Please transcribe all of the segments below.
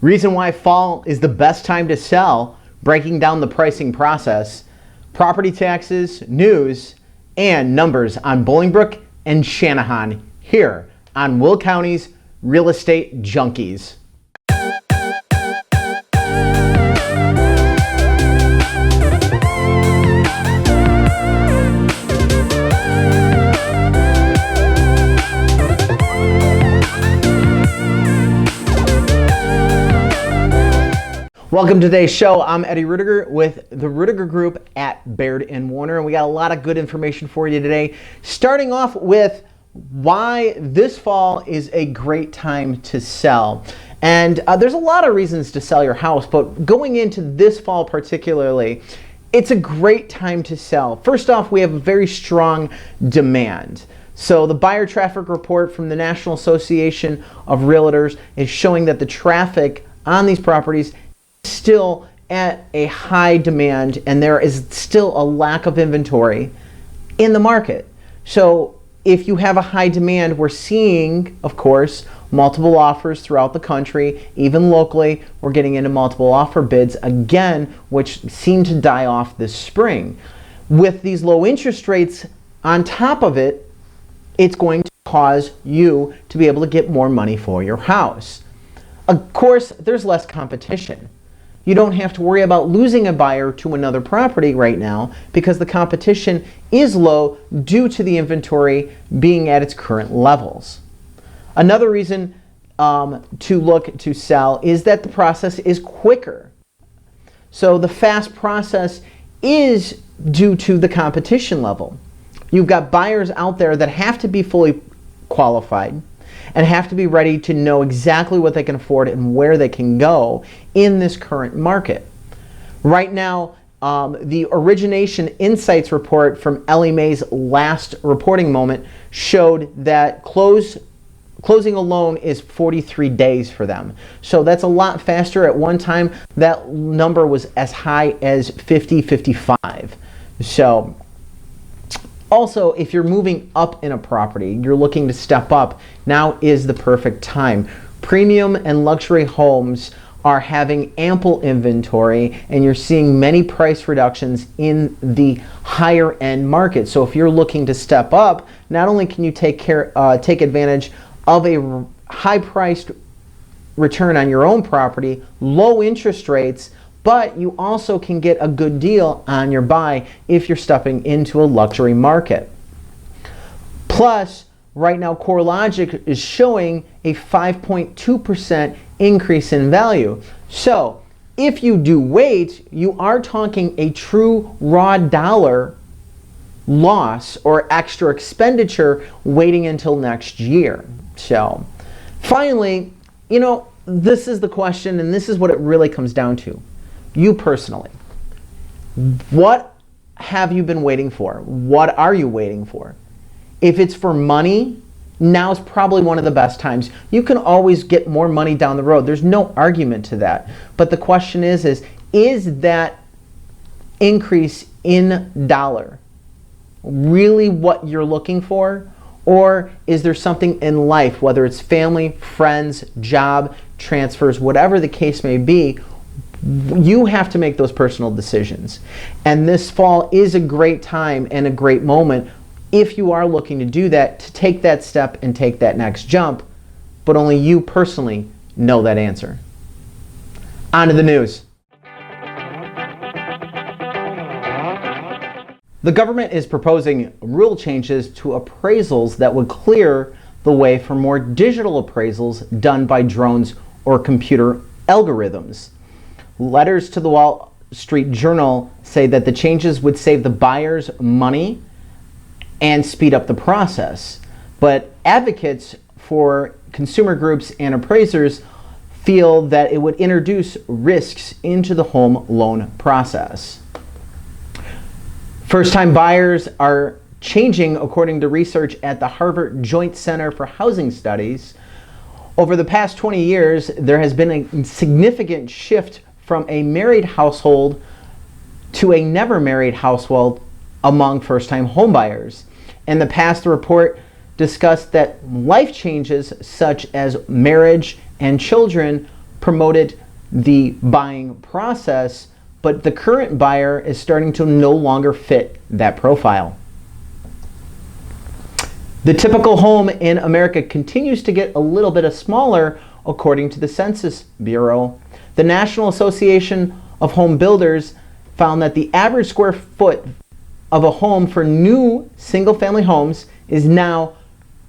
Reason why fall is the best time to sell, breaking down the pricing process, property taxes, news, and numbers on Bolingbrook and Channahon here on Will County's Real Estate Junkies. Welcome to today's show. I'm Eddie Rudiger with the Rudiger Group at Baird & Warner, and we got a lot of good information for you today. Starting off with why this fall is a great time to sell. And there's a lot of reasons to sell your house, but going into this fall particularly, it's a great time to sell. First off, we have a very strong demand. So the buyer traffic report from the National Association of Realtors is showing that the traffic on these properties still at a high demand, and there is still a lack of inventory in the market. So if you have a high demand, we're seeing, of course, multiple offers throughout the country. Even locally, we're getting into multiple offer bids again, which seem to die off this spring. With these low interest rates on top of it, it's going to cause you to be able to get more money for your house. Of course, there's less competition. You don't have to worry about losing a buyer to another property right now because the competition is low due to the inventory being at its current levels. Another reason to look to sell is that the process is quicker. So the fast process is due to the competition level. You've got buyers out there that have to be fully qualified and have to be ready to know exactly what they can afford and where they can go in this current market. Right now, the Origination Insights report from Ellie Mae's last reporting moment showed that closing a loan is 43 days for them. So that's a lot faster. At one time, that number was as high as 55. So also, if you're moving up in a property, you're looking to step up, now is the perfect time. Premium and luxury homes are having ample inventory, and you're seeing many price reductions in the higher end market. So if you're looking to step up, not only can you take advantage of a high priced return on your own property, low interest rates, but you also can get a good deal on your buy if you're stepping into a luxury market. Plus, right now CoreLogic is showing a 5.2% increase in value. So if you do wait, you are talking a true raw dollar loss or extra expenditure waiting until next year. So finally, this is the question, and this is what it really comes down to. You personally, what have you been waiting for? What are you waiting for? If it's for money, now's probably one of the best times. You can always get more money down the road. There's no argument to that. But the question is that increase in dollar really what you're looking for? Or is there something in life, whether it's family, friends, job, transfers, whatever the case may be, you have to make those personal decisions. And this fall is a great time and a great moment if you are looking to do that, to take that step and take that next jump, but only you personally know that answer. On to the news. The government is proposing rule changes to appraisals that would clear the way for more digital appraisals done by drones or computer algorithms. Letters to the Wall Street Journal say that the changes would save the buyers money and speed up the process. But advocates for consumer groups and appraisers feel that it would introduce risks into the home loan process. First-time buyers are changing, according to research at the Harvard Joint Center for Housing Studies. Over the past 20 years, there has been a significant shift from a married household to a never married household among first-time homebuyers. In the past, the report discussed that life changes such as marriage and children promoted the buying process, but the current buyer is starting to no longer fit that profile. The typical home in America continues to get a little bit smaller according to the Census Bureau. The National Association of Home Builders found that the average square foot of a home for new single-family homes is now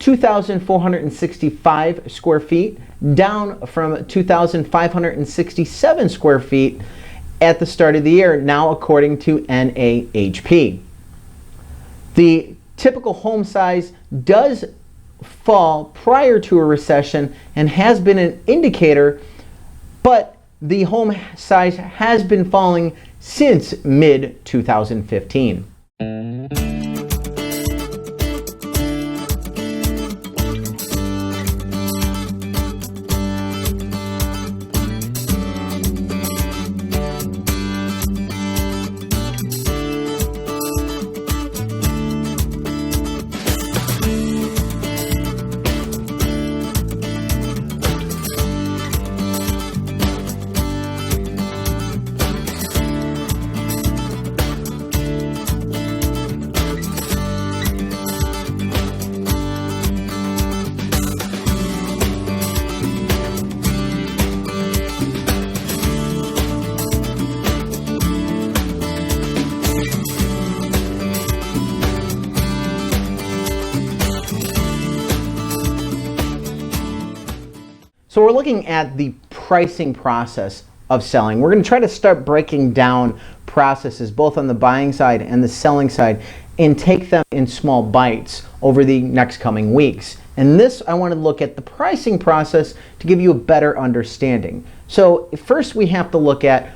2,465 square feet, down from 2,567 square feet at the start of the year, now according to NAHP. The typical home size does fall prior to a recession and has been an indicator, but the home size has been falling since mid-2015. So we're looking at the pricing process of selling. We're going to try to start breaking down processes both on the buying side and the selling side and take them in small bites over the next coming weeks. And this, I want to look at the pricing process to give you a better understanding. So first we have to look at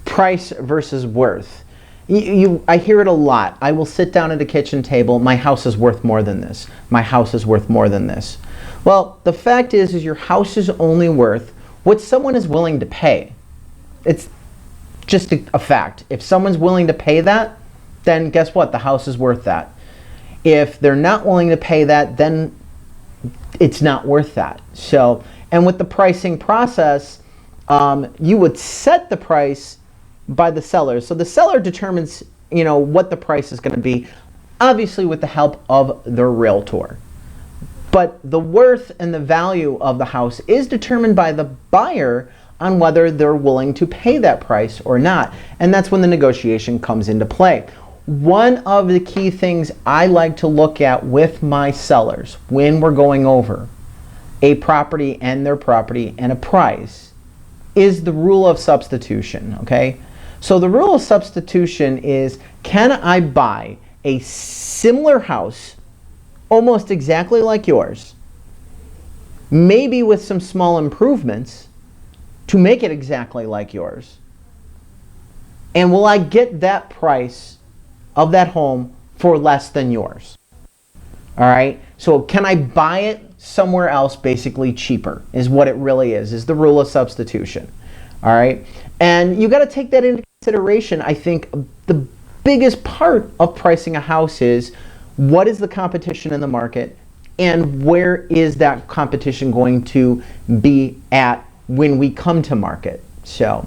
price versus worth. I hear it a lot. I will sit down at a kitchen table, my house is worth more than this. My house is worth more than this. Well, the fact is your house is only worth what someone is willing to pay. It's just a fact. If someone's willing to pay that, then guess what? The house is worth that. If they're not willing to pay that, then it's not worth that. So, and with the pricing process, you would set the price by the seller. So the seller determines, what the price is going to be, obviously with the help of the realtor. But the worth and the value of the house is determined by the buyer on whether they're willing to pay that price or not. And that's when the negotiation comes into play. One of the key things I like to look at with my sellers when we're going over a property and their property and a price is the rule of substitution, okay? So the rule of substitution is, can I buy a similar house almost exactly like yours, maybe with some small improvements to make it exactly like yours? And will I get that price of that home for less than yours? All right, so can I buy it somewhere else basically cheaper is what it really is the rule of substitution. All right, and you got to take that into consideration. I think the biggest part of pricing a house is, what is the competition in the market and where is that competition going to be at when we come to market? So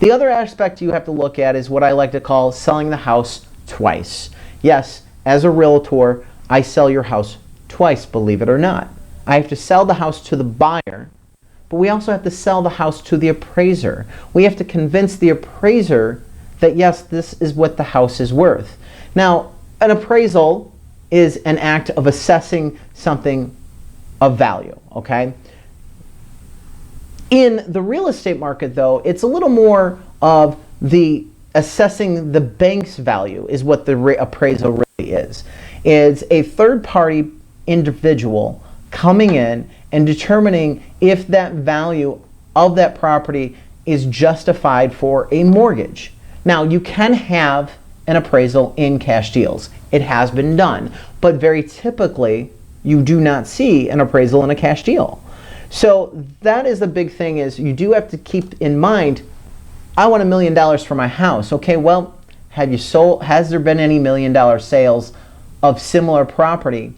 the other aspect you have to look at is what I like to call selling the house twice. Yes, as a realtor, I sell your house twice, believe it or not. I have to sell the house to the buyer, but we also have to sell the house to the appraiser. We have to convince the appraiser that yes, this is what the house is worth. Now, an appraisal is an act of assessing something of value, okay? In the real estate market, though, it's a little more of the assessing the bank's value is what the appraisal really is. It's a third-party individual coming in and determining if that value of that property is justified for a mortgage. Now, you can have an appraisal in cash deals. It has been done, but very typically you do not see an appraisal in a cash deal. So that is the big thing, is you do have to keep in mind, I want $1 million for my house. Okay, well, have you sold? Has there been any $1 million sales of similar property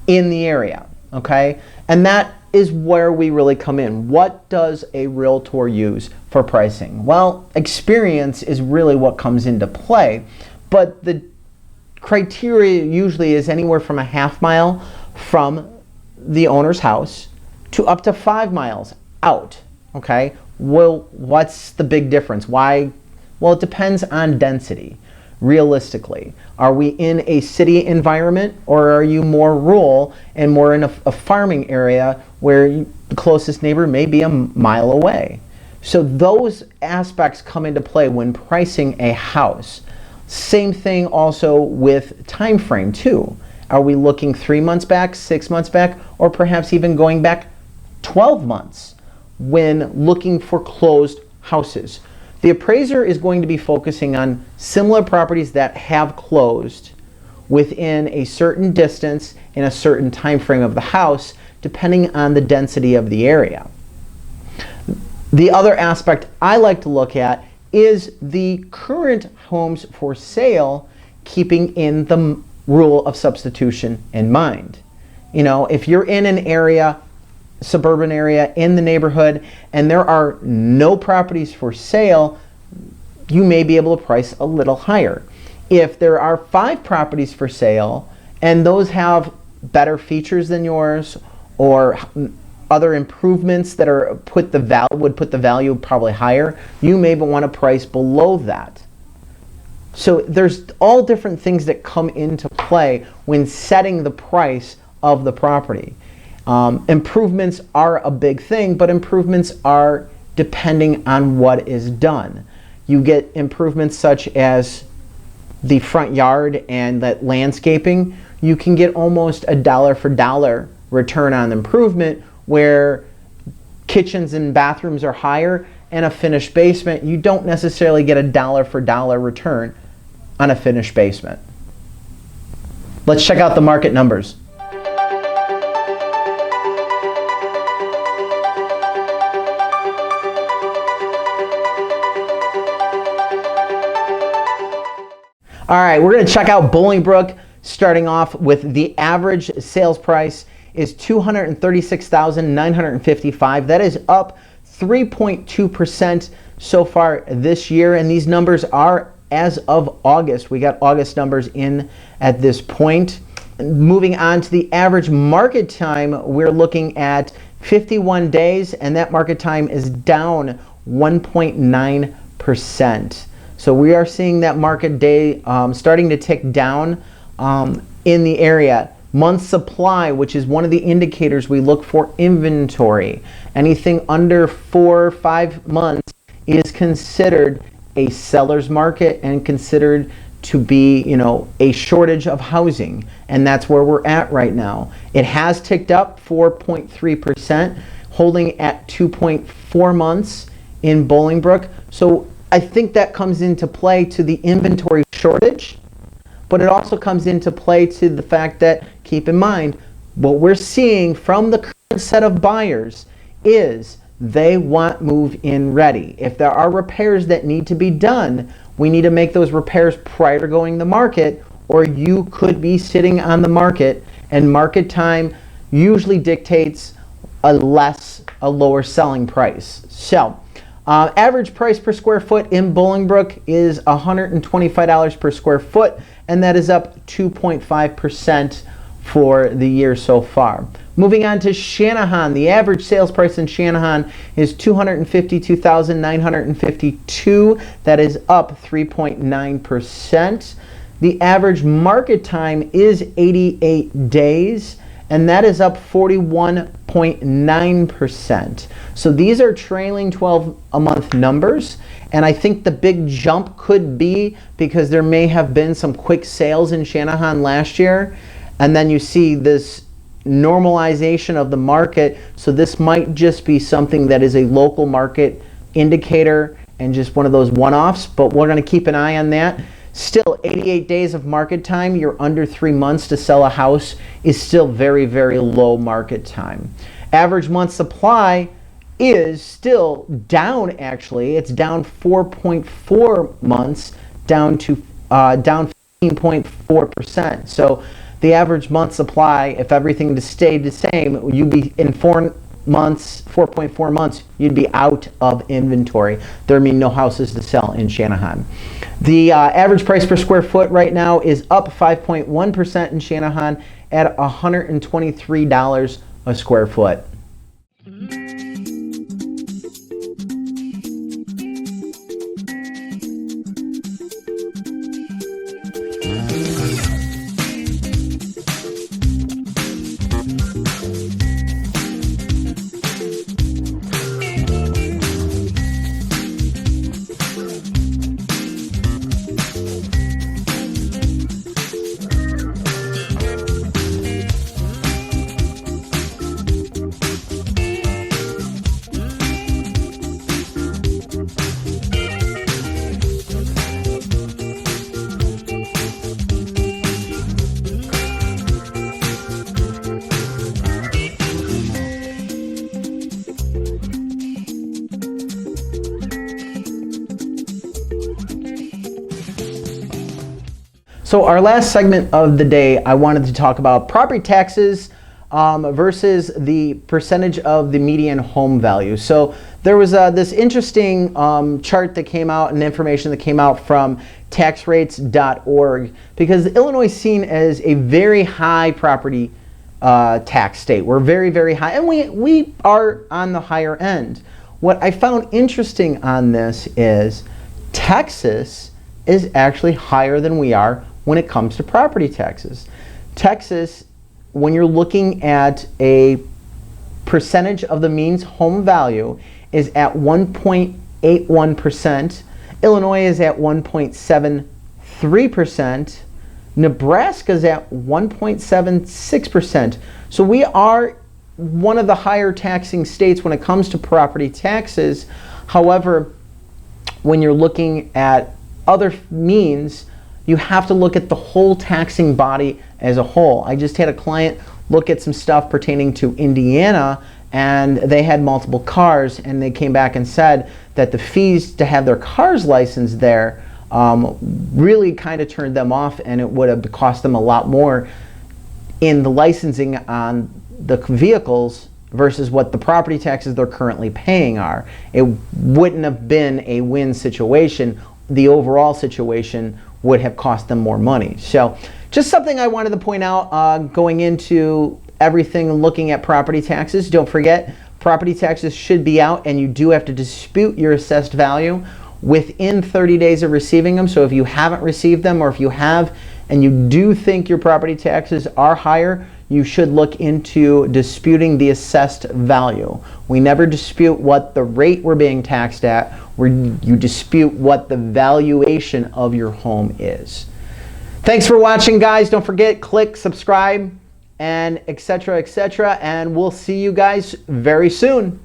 in the area? Okay, and that is where we really come in. What does a realtor use for pricing? Well, experience is really what comes into play, but the criteria usually is anywhere from a half mile from the owner's house to up to 5 miles out. Okay, well, what's the big difference? Why? Well, it depends on density. Realistically, are we in a city environment, or are you more rural and more in a farming area where the closest neighbor may be a mile away? So those aspects come into play when pricing a house. Same thing also with time frame too. Are we looking 3 months back, 6 months back, or perhaps even going back 12 months when looking for closed houses? The appraiser is going to be focusing on similar properties that have closed within a certain distance in a certain time frame of the house, depending on the density of the area. The other aspect I like to look at is the current homes for sale, keeping in the rule of substitution in mind. You know, if you're in an area, suburban area in the neighborhood, and there are no properties for sale, you may be able to price a little higher. If there are 5 properties for sale and those have better features than yours, or other improvements that are would put the value probably higher, you may want to price below that. So there's all different things that come into play when setting the price of the property. Improvements are a big thing, but improvements are depending on what is done. You get improvements such as the front yard and that landscaping. You can get almost a dollar for dollar return on improvement, where kitchens and bathrooms are higher and a finished basement, you don't necessarily get a dollar for dollar return on a finished basement. Let's check out the market numbers. All right, we're going to check out Bolingbrook, starting off with the average sales price is $236,955. That is up 3.2% so far this year, and these numbers are as of August. We got August numbers in at this point. Moving on to the average market time, we're looking at 51 days, and that market time is down 1.9%. So we are seeing that market day starting to tick down in the area. Month supply, which is one of the indicators we look for inventory. Anything under 4 or 5 months is considered a seller's market and considered to be, you know, a shortage of housing. And that's where we're at right now. It has ticked up 4.3%, holding at 2.4 months in Bolingbrook. So I think that comes into play to the inventory shortage, but it also comes into play to the fact that, keep in mind, what we're seeing from the current set of buyers is they want move-in ready. If there are repairs that need to be done, we need to make those repairs prior to going to the market, or you could be sitting on the market, and market time usually dictates a lower selling price. So, average price per square foot in Bolingbrook is $125 per square foot, and that is up 2.5% for the year so far. Moving on to Channahon, the average sales price in Channahon is $252,952. That is up 3.9%. The average market time is 88 days, and that is up 41.9%. So these are trailing 12-a-month numbers, and I think the big jump could be because there may have been some quick sales in Channahon last year, and then you see this normalization of the market. So this might just be something that is a local market indicator and just one of those one-offs, but we're going to keep an eye on that. Still, 88 days of market time, you're under 3 months to sell a house, is still very, very low market time. Average month supply is still down, actually. It's down 4.4 months, down 15.4%. So the average month supply, if everything stayed the same, you'd be in 4.4 months, you'd be out of inventory. There would be no houses to sell in Channahon. The average price per square foot right now is up 5.1% in Channahon at $123 a square foot. So our last segment of the day, I wanted to talk about property taxes versus the percentage of the median home value. So there was this interesting chart that came out and information that came out from taxrates.org, because Illinois is seen as a very high property tax state. We're very, very high, and we are on the higher end. What I found interesting on this is Texas is actually higher than we are when it comes to property taxes. Texas, when you're looking at a percentage of the means home value, is at 1.81%. Illinois is at 1.73%. Nebraska is at 1.76%. So we are one of the higher taxing states when it comes to property taxes. However, when you're looking at other means, you have to look at the whole taxing body as a whole. I just had a client look at some stuff pertaining to Indiana, and they had multiple cars, and they came back and said that the fees to have their cars licensed there really kind of turned them off, and it would have cost them a lot more in the licensing on the vehicles versus what the property taxes they're currently paying are. It wouldn't have been a win situation. The overall situation would have cost them more money. So just something I wanted to point out going into everything looking at property taxes. Don't forget, property taxes should be out, and you do have to dispute your assessed value within 30 days of receiving them. So if you haven't received them, or if you have and you do think your property taxes are higher, you should look into disputing the assessed value. We never dispute what the rate we're being taxed at. You dispute what the valuation of your home is. Thanks for watching, guys. Don't forget, click subscribe and etc., etc., and we'll see you guys very soon.